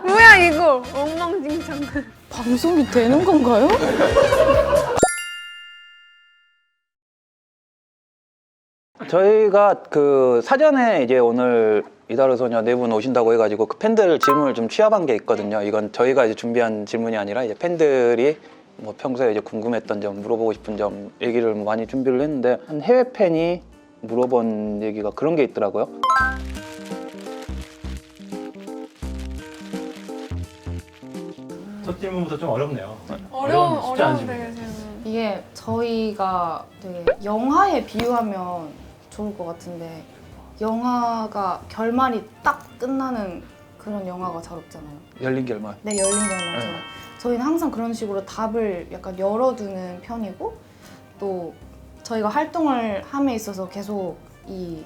뭐야 이거? 엉망진창. 방송이 되는 건가요? 저희가 그 사전에 이제 오늘 이달의 소녀 네 분 오신다고 해가지고 그 팬들 질문을 좀 취합한 게 있거든요. 이건 저희가 이제 준비한 질문이 아니라 이제 팬들이 뭐 평소에 이제 궁금했던 점, 물어보고 싶은 점 얘기를 뭐 많이 준비를 했는데 한 해외 팬이 물어본 얘기가 그런 게 있더라고요. 첫 질문부터 좀 어렵네요. 쉽지 않은 어려운 질문이에요. 되게 질문. 이게 저희가 되게 영화에 비유하면 좋을 것 같은데 영화가 결말이 딱 끝나는 그런 영화가 잘 없잖아요. 열린 결말. 네, 열린 결말처럼. 저희는 항상 그런 식으로 답을 약간 열어두는 편이고 또 저희가 활동을 함에 있어서 계속 이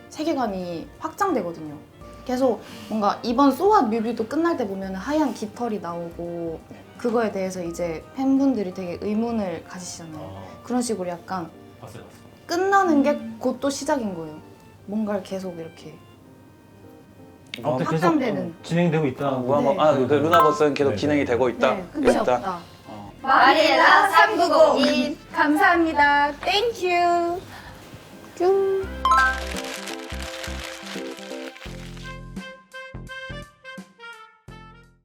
세계관이 확장되거든요. 계속 뭔가 이번 소아 뮤비도 끝날 때 보면 하얀 깃털이 나오고 그거에 대해서 이제 팬분들이 되게 의문을 가지시잖아요. 그런 식으로 약간 봤어요. 끝나는 게 곧 또 시작인 거예요. 뭔가를 계속 이렇게 아무튼 계속 확장되는. 진행되고 있다. 그 루나버스는 계속 네. 진행이 되고 있다. 네, 끝이 없다. 마리엘라 3902 감사합니다. 땡큐. 뀨.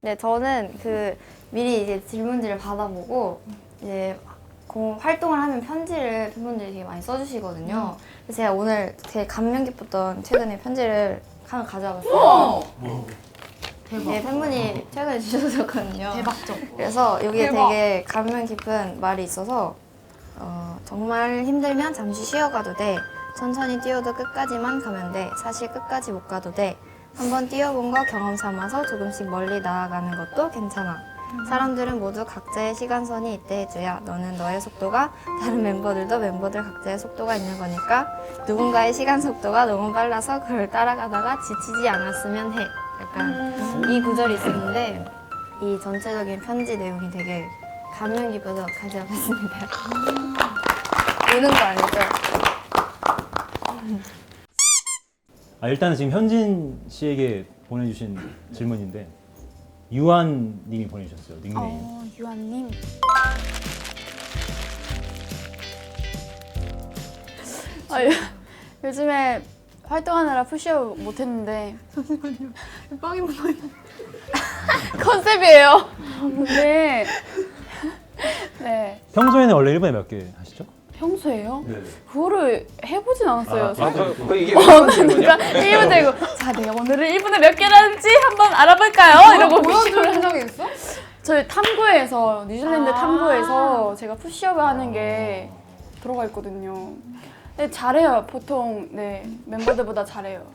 네, 저는 그 미리 이제 질문지를 받아보고 이제 활동을 하면 편지를 팬분들이 되게 많이 써주시거든요. 그래서 제가 오늘 되게 감명 깊었던 최근에 편지를 하나 가져와봤어요. 대박. 네, 팬분이 최근에 주셨었거든요. 대박적. 그래서 여기에 대박. 되게 감명 깊은 말이 있어서 정말 힘들면 잠시 쉬어가도 돼. 천천히 뛰어도 끝까지만 가면 돼. 사실 끝까지 못 가도 돼. 한번 뛰어본 거 경험 삼아서 조금씩 멀리 나아가는 것도 괜찮아. 사람들은 모두 각자의 시간선이 있대 해줘야 너는 너의 속도가 다른 멤버들도 멤버들 각자의 속도가 있는 거니까 누군가의 시간 속도가 너무 빨라서 그걸 따라가다가 지치지 않았으면 해. 약간 이 구절이 있었는데 이 전체적인 편지 내용이 되게 감명 깊어서 가져와봤습니다. 우는 거 아니죠? 일단은 지금 현진 씨에게 보내주신 질문인데 유한 님이 보내주셨어요. 닉네임. 유한님. 요즘에 활동하느라 푸시업 못했는데 잠시만요. 빵이 묻어있네. 컨셉이에요. 근데 네 평소에는 원래 일본에 몇 개 하시죠? 평소에요? 네. 그거를 해보진 않았어요. 이게 그러니까 1분 되고 자 내가 오늘은 1분에 몇 개를 하는지 한번 알아볼까요? 이러고 푸시업을 한 적이 있어? 저희 탐구에서 뉴질랜드 탐구에서 제가 푸시업을 하는 게 들어가 있거든요. 근데 잘해요. 보통 네 멤버들보다 잘해요.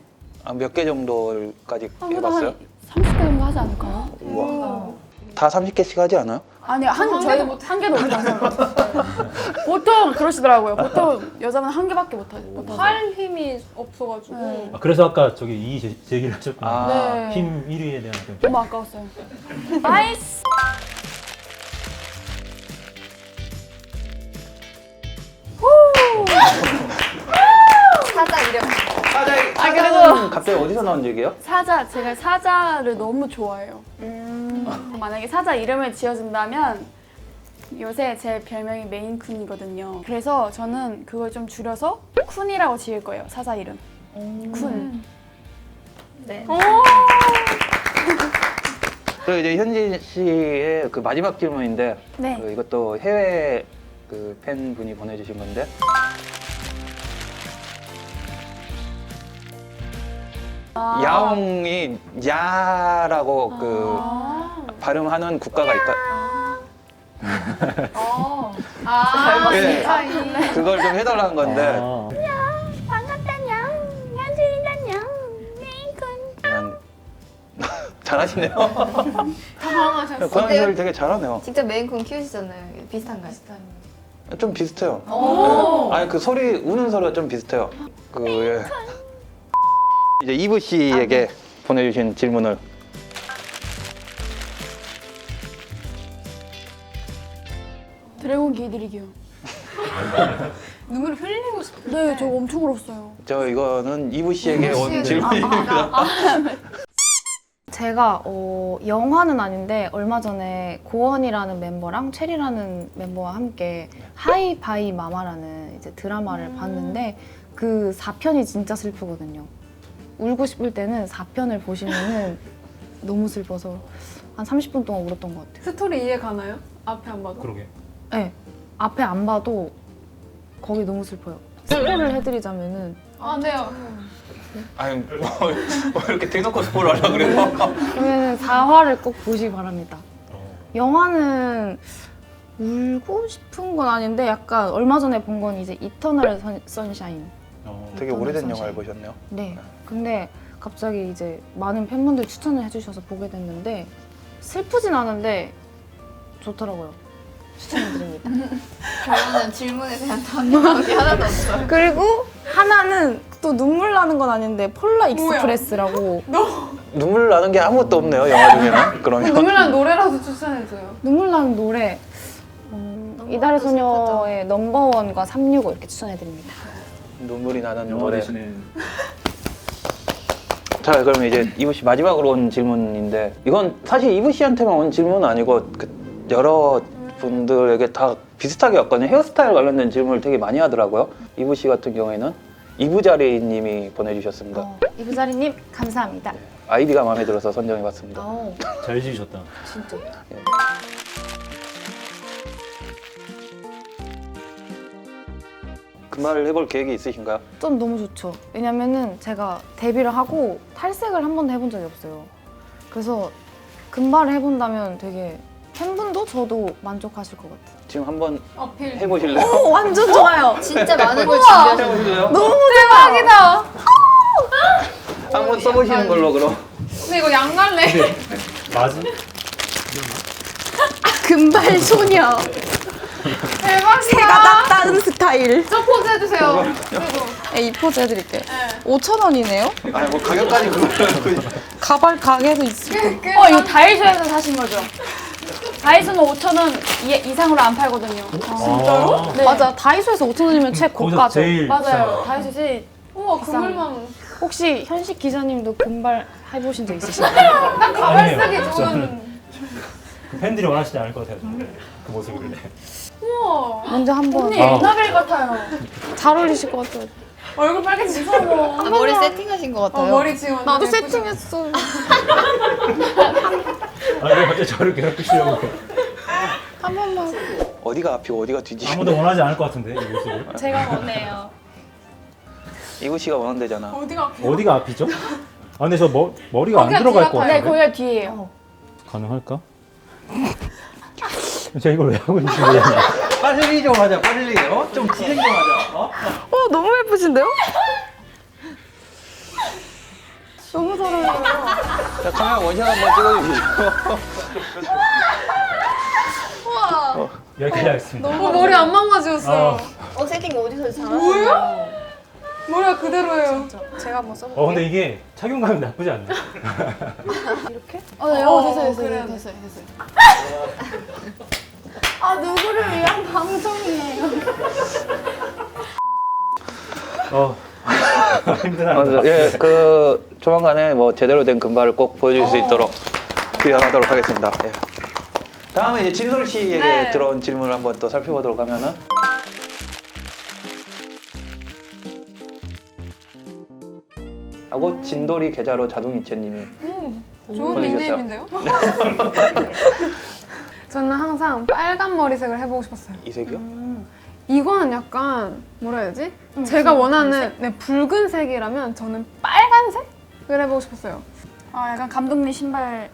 몇 개 정도까지 해봤어요? 한 30개 정도 하지 않을까요? 우와. 다 30개씩 하지 않아요? 아니 저희 한 개도 못 하죠. 보통 그러시더라고요. 보통 여자는 한 개밖에 못 하죠. 팔 힘이 없어가지고. 네. 그래서 아까 저기 이 제기를 하셨구나. 네. 힘 1위에 대한 어떤 너무 아까웠어요. 나이스. 사자 이름. 그래도 갑자기 어디서 나온 얘기예요? 제가 사자를 너무 좋아해요. 만약에 사자 이름을 지어준다면 요새 제 별명이 메인쿤이거든요. 그래서 저는 그걸 좀 줄여서 쿤이라고 지을 거예요. 사자 이름. 쿤. 네. 그리고 이제 현진 씨의 그 마지막 질문인데 네. 그 이것도 해외 그 팬분이 보내주신 건데 야옹이 야라고 그 발음하는 국가가 있다. 네. 그걸 좀 해달라는 건데 반갑다냥. 현진이다냥. 메인쿤. 그냥 잘하시네요. 당황하셨어요. 고양이 소리 되게 잘하네요. 직접 메인쿤 키우시잖아요. 비슷한가요? 좀 비슷해요. 아니 그 소리 우는 소리가 좀 비슷해요. 그 예. 이제 이브 씨에게 보내주신 질문을 드래곤 길들이기요. 눈물을 흘리고 싶어. 네, 저 엄청 울었어요. 저 이거는 이브 씨에게 온 질문입니다. 제가 영화는 아닌데 얼마 전에 고원이라는 멤버랑 체리라는 멤버와 함께 하이바이 마마라는 이제 드라마를 봤는데 그 4편이 진짜 슬프거든요. 울고 싶을 때는 4편을 보시면은 너무 슬퍼서 한 30분 동안 울었던 것 같아요. 스토리 이해 가나요? 앞에 안 봐도? 그러게. 네, 앞에 안 봐도 거기 너무 슬퍼요. 스포를 해드리자면은 아, 네요. 아니 뭐 이렇게 대놓고 스포를 하려고 그래요? 그러면 4화를 꼭 보시기 바랍니다. 영화는 울고 싶은 건 아닌데 약간 얼마 전에 본 건 이제 이터널 선샤인. 되게 오래된 영화를 보셨네요. 네. 근데 갑자기 이제 많은 팬분들 추천을 해주셔서 보게 됐는데 슬프진 않은데 좋더라고요. 추천해드립니다. 결론은 질문에 대한 답이 하나도 없어요. 그리고 하나는 또 눈물 나는 건 아닌데 폴라 익스프레스라고 눈물 나는 게 아무것도 없네요, 영화 중에는. 그러면 눈물 나는 노래라도 추천해줘요. 눈물 나는 노래 이달의 소녀의 넘버원과 365 이렇게 추천해드립니다. 눈물이 나는 영화 노래. 대신에 자, 그러면 이제 이브 씨 마지막으로 온 질문인데 이건 사실 이브 씨한테만 온 질문은 아니고 여러 분들에게 다 비슷하게 왔거든요. 헤어스타일 관련된 질문을 되게 많이 하더라고요. 이브 씨 같은 경우에는 이브자리님이 보내주셨습니다. 이브자리님 감사합니다. 아이디가 마음에 들어서 선정해봤습니다. 잘 지으셨다. 진짜. 그 말을 해볼 계획이 있으신가요? 좀 너무 좋죠. 왜냐면은 제가 데뷔를 하고 탈색을 한 번도 해본 적이 없어요. 그래서 금발을 해본다면 되게 팬분도 저도 만족하실 것 같아요. 지금 한번 어필. 해보실래요? 오, 완전 좋아요. 진짜 많은 걸 준비하셨네요. 해보실래요? 너무 대박이다. 한번 써보시는 걸로 그럼. 근데 이거 양갈래. 맞음? 금발 소녀. 대박이다. 새가 따은 스타일. 저 포즈 해주세요. 그리고. 네, 이 포즈 해드릴게요. 네. 5,000원이네요. 아니 뭐 가격까지 그러면 가발 가게도 있을 때. 이거 다이소에서 사신 거죠? 다이소는 5,000원 이상으로 안 팔거든요. 진짜로? 네. 맞아. 다이소에서 5,000원이면 최고가죠. 제일 맞아요. 다이소 제일 우와, 비싼 그물망. 혹시 현식 기자님도 금발 해보신 적 있으신가요? 난 가발 쓰기 아니에요. 좋은. 그 팬들이 원하시지 않을 것 같아요. 그 모습을. 우와. 먼저 한번 언니 에나벨 같아요. 잘 어울리실 것 같아요. 얼굴 빨개지고. 아, 머리 세팅하신 것 같아요. 머리 지금. 완전 나도 예쁘죠? 세팅했어. 아니 왜 갑자기 저를 괴롭히시려고. 한 번만. 어디가 앞이고 어디가 뒤지? 아무도 원하지 않을 것 같은데 이 모습을. 제가 원해요. 이브 씨가 원한대잖아. 어디가 앞이야? 어디가 앞이죠? 아 근데 저 머리가 안 거기가 들어갈 뒤 것 같아요. 네, 같아요. 거기가 뒤에요. 가능할까? 제가 이걸 왜 하고 있는지 모르겠네. 빠질리 좀 하자, 빠질리. 좀 기생 좀 하자. 너무 예쁘신데요? 너무 잘 어울려요. 자, 카메라 원샷 한번 찍어주시죠. 여기까지 하겠습니다. 머리 안 망가지셨어요. 세팅 어디서 잘하셨어요? 뭐야? 머리가 그대로예요. 제가 한번 써볼게요. 근데 이게 착용감이 나쁘지 않네. 이렇게? 그래요. 됐어요. 아, 누구를 위한 방송이에요. 힘드나? 맞아. 예, 조만간에 뭐 제대로 된 금발을 꼭 보여줄 수 있도록 기원하도록 하겠습니다. 예. 다음에 이제 진솔 씨에게 네. 들어온 질문을 한번 또 살펴보도록 하면은. 하고 진돌이 계좌로 자동이체님이 좋은 보내주셨어요. 닉네임인데요? 저는 항상 빨간 머리색을 해보고 싶었어요. 이색이요? 이거는 약간 뭐라 해야 되지? 제가 원하는 붉은색이라면 저는 빨간색을 해보고 싶었어요. 아, 약간 감독님 신발.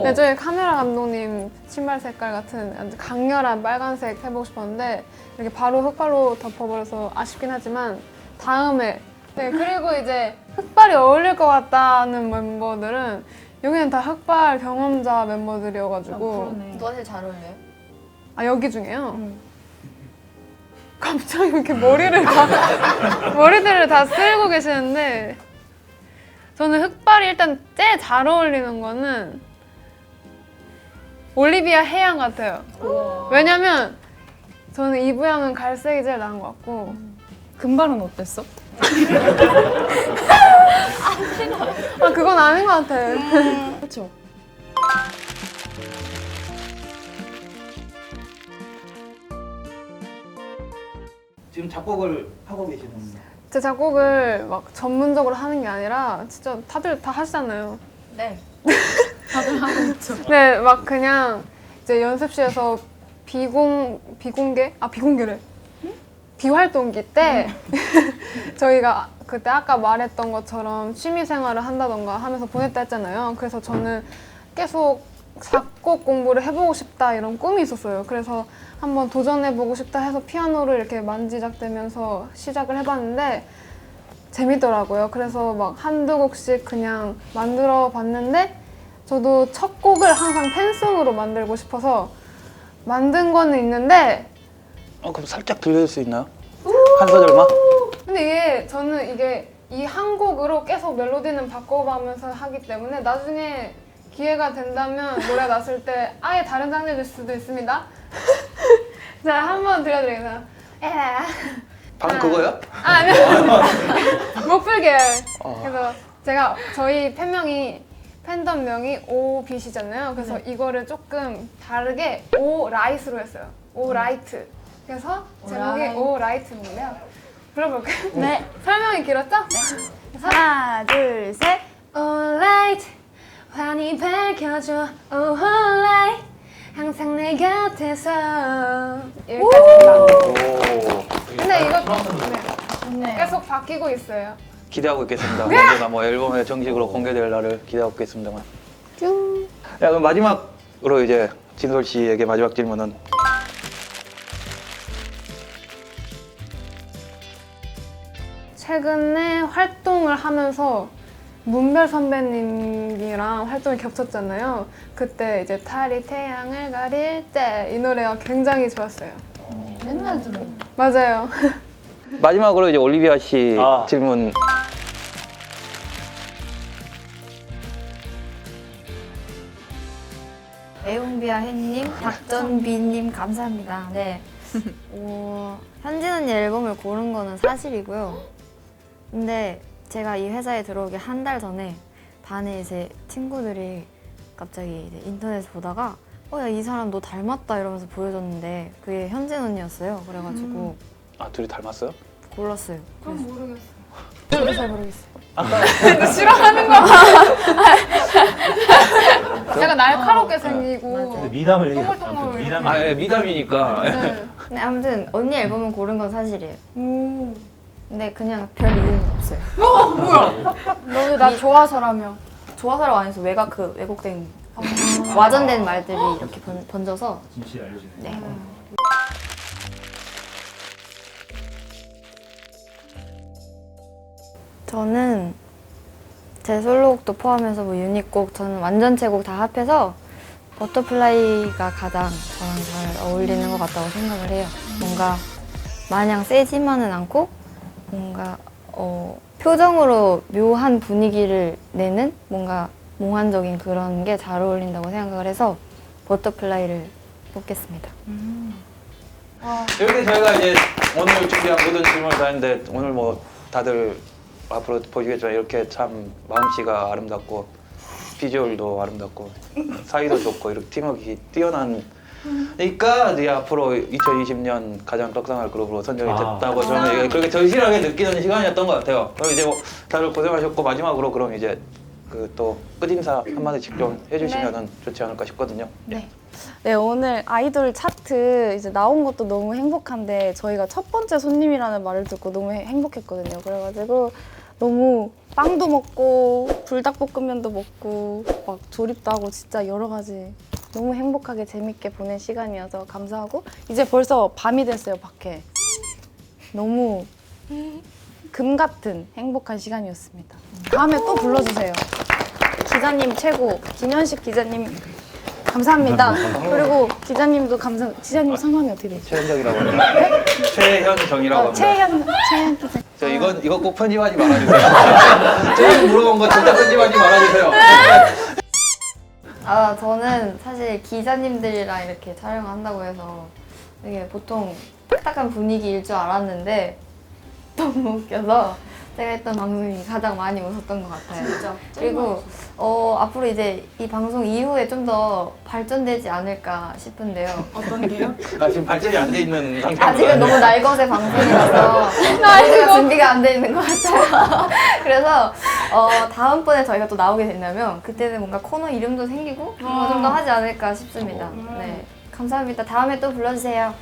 네, 저희 카메라 감독님 신발 색깔 같은 아주 강렬한 빨간색 해보고 싶었는데 이렇게 바로 흑발로 덮어버려서 아쉽긴 하지만 다음에 네, 그리고 이제 흑발이 어울릴 것 같다는 멤버들은 여기는 다 흑발 경험자 멤버들이어가지고 누가 제일 잘 어울려요? 아 여기 중에요? 갑자기 이렇게 머리들을 다 쓸고 계시는데 저는 흑발이 일단 제일 잘 어울리는 거는 올리비아 해양 같아요. 왜냐면 저는 이브 양은 갈색이 제일 나은 것 같고 금발은 어땠어? 아 그건 아닌 것 같아. 그렇죠. 지금 작곡을 하고 계시는 제 작곡을 막 전문적으로 하는 게 아니라 진짜 다들 다 하시잖아요. 네. 네, 막 그냥 이제 연습실에서 비공개래. 비활동기 때 저희가 그때 아까 말했던 것처럼 취미 생활을 한다던가 하면서 보냈다 했잖아요. 그래서 저는 계속 작곡 공부를 해보고 싶다 이런 꿈이 있었어요. 그래서 한번 도전해보고 싶다 해서 피아노를 이렇게 만지작대면서 시작을 해봤는데 재밌더라고요. 그래서 막 한두 곡씩 그냥 만들어 봤는데 저도 첫 곡을 항상 팬송으로 만들고 싶어서 만든 거는 있는데 그럼 살짝 들려줄 수 있나요? 한 소절만? 근데 저는 이 한 곡으로 계속 멜로디는 바꿔가면서 하기 때문에 나중에 기회가 된다면 노래 났을 때 아예 다른 장르일 수도 있습니다. 자, 한번 들려드리겠습니다. 방금 그거요? 아니요. 목풀 계열. 그래서 제가 저희 팬덤명이 오빛이잖아요. 그래서 이거를 조금 다르게 오라이트로 했어요. 오라이트. 그래서 제목이 오라이트인데요. 불러볼까요? 네. 설명이 길었죠? 네. 하나, 둘, 셋. Alright, 환히 밝혀줘. Oh, alright, 항상 내 곁에서. 여기까지입니다. 오. 근데 이것도 네. 계속 바뀌고 있어요. 기대하고 있겠습니다. 언제나 뭐 앨범에 정식으로 공개될 날을 기대하고 있겠습니다만. 뿅. 야, 그럼 마지막으로 이제 진솔 씨에게 마지막 질문은 최근에 활동을 하면서 문별 선배님이랑 활동이 겹쳤잖아요. 그때 이제 달이 태양을 가릴 때 이 노래가 굉장히 좋았어요. 맨날 들어. 맞아요. 마지막으로 이제 올리비아 씨 아. 질문. 애용비아 햇님, 박전비님 감사합니다. 네. 현진 언니 앨범을 고른 거는 사실이고요. 근데 제가 이 회사에 들어오기 한 달 전에 반에 이제 친구들이 갑자기 이제 인터넷 보다가 야, 이 사람 너 닮았다 이러면서 보여줬는데 그게 현진 언니였어요. 그래가지고 아, 둘이 닮았어요? 골랐어요. 그래서 저도 잘 모르겠어요. 약간 날카롭게 생기고 근데 미담을 얘기해. 동글동글. 미담. 아, 예, 미담이니까. 네. 근데 아무튼 언니 앨범을 고른 건 사실이에요. 오. 근데 그냥 별 이유는 없어요. 너도 나 좋아서라며. 좋아서라고 안 해서 왜곡된 와전된 말들이 이렇게 번져서 진실 알려주네. 네. 저는 제 솔로곡도 포함해서 뭐 유닛곡 저는 완전체 곡 다 합해서 버터플라이가 가장 저랑 잘 어울리는 것 같다고 생각을 해요. 뭔가 마냥 세지만은 않고 뭔가 표정으로 묘한 분위기를 내는 뭔가 몽환적인 그런 게 잘 어울린다고 생각을 해서 버터플라이를 뽑겠습니다. 이렇게 저희가 이제 오늘 준비한 모든 질문을 다 했는데 오늘 뭐 다들 앞으로 보시겠지만 이렇게 참 마음씨가 아름답고 비주얼도 아름답고 사이도 좋고 이렇게 팀워크가 뛰어나니까 이제 앞으로 2020년 가장 떡상할 그룹으로 선정이 됐다고 저는 그렇게 절실하게 느끼는 시간이었던 것 같아요. 그럼 이제 뭐 다들 고생하셨고 마지막으로 그럼 이제 그 또 끝인사 한마디씩 좀 해주시면 좋지 않을까 싶거든요. 네, 오늘 아이돌 차트 이제 나온 것도 너무 행복한데 저희가 첫 번째 손님이라는 말을 듣고 너무 행복했거든요. 그래가지고 너무 빵도 먹고 불닭볶음면도 먹고 막 조립도 하고 진짜 여러 가지 너무 행복하게 재밌게 보낸 시간이어서 감사하고 이제 벌써 밤이 됐어요, 밖에. 너무 금 같은 행복한 시간이었습니다. 다음에 또 불러주세요. 기자님 최고, 김현식 기자님 감사합니다. 그리고 기자님도 기자님 성함이 어떻게 되죠? 최현정이라고 합니다. 최현정이라고 합니다. 최현 기자. 저 이거 꼭 편집하지 말아주세요. 제가 물어본 거 진짜 편집하지 말아주세요. 저는 사실 기자님들이랑 이렇게 촬영을 한다고 해서 되게 보통 딱딱한 분위기일 줄 알았는데 너무 웃겨서 제가 했던 방송이 가장 많이 웃었던 것 같아요. 진짜. 그리고 앞으로 이제 이 방송 이후에 좀 더 발전되지 않을까 싶은데요. 어떤 게요? 아, 지금 발전이 안 돼 있는 상태입니다. 아직은 너무 날것의 방송이라서 저희가 준비가 안 돼 있는 것 같아요. 그래서 다음번에 저희가 또 나오게 된다면 그때는 뭔가 코너 이름도 생기고 좀 더 하지 않을까 싶습니다. 네, 감사합니다. 다음에 또 불러주세요.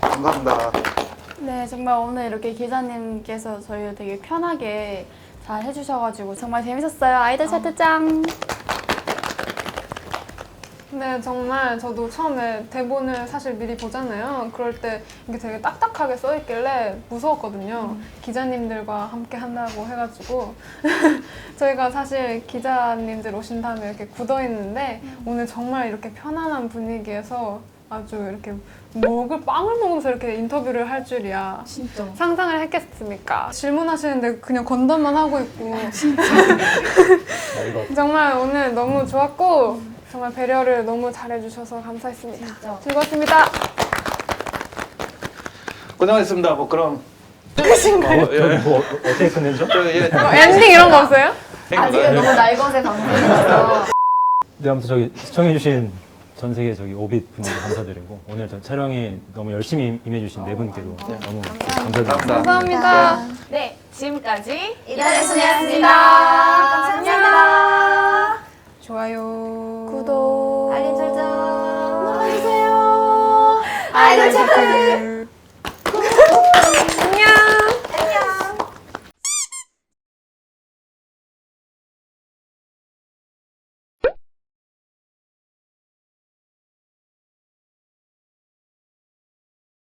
감사합니다. 네, 정말 오늘 이렇게 기자님께서 저희를 되게 편하게 잘 해주셔가지고 정말 재밌었어요. 아이들 차트 짱! 네, 정말 저도 처음에 대본을 사실 미리 보잖아요. 그럴 때 이게 되게 딱딱하게 써있길래 무서웠거든요. 기자님들과 함께 한다고 해가지고 저희가 사실 기자님들 오신 다음에 이렇게 굳어있는데 오늘 정말 이렇게 편안한 분위기에서 아주 이렇게 빵을 먹으면서 이렇게 인터뷰를 할 줄이야. 진짜. 상상을 했겠습니까? 질문하시는데 그냥 건담만 하고 있고 정말 오늘 너무 좋았고 정말 배려를 너무 잘해주셔서 감사했습니다. 즐거웠습니다. 고생하셨습니다. 뭐 그럼 저기 뭐 어떻게 끝내죠? 엔딩 이런 거 없어요? 아직은 너무 날것의 방송이라서 네, 아무튼 저기 시청해주신 전 세계 저기 오빛 분들께 감사드리고 오늘 저 촬영에 너무 열심히 임해주신 네 분께도 너무 감사드립니다. 감사합니다. 네, 지금까지 이달의 소녀였습니다. 감사합니다. 좋아요. 구독! 알림 설정 눌러주세요. 아이돌 차트.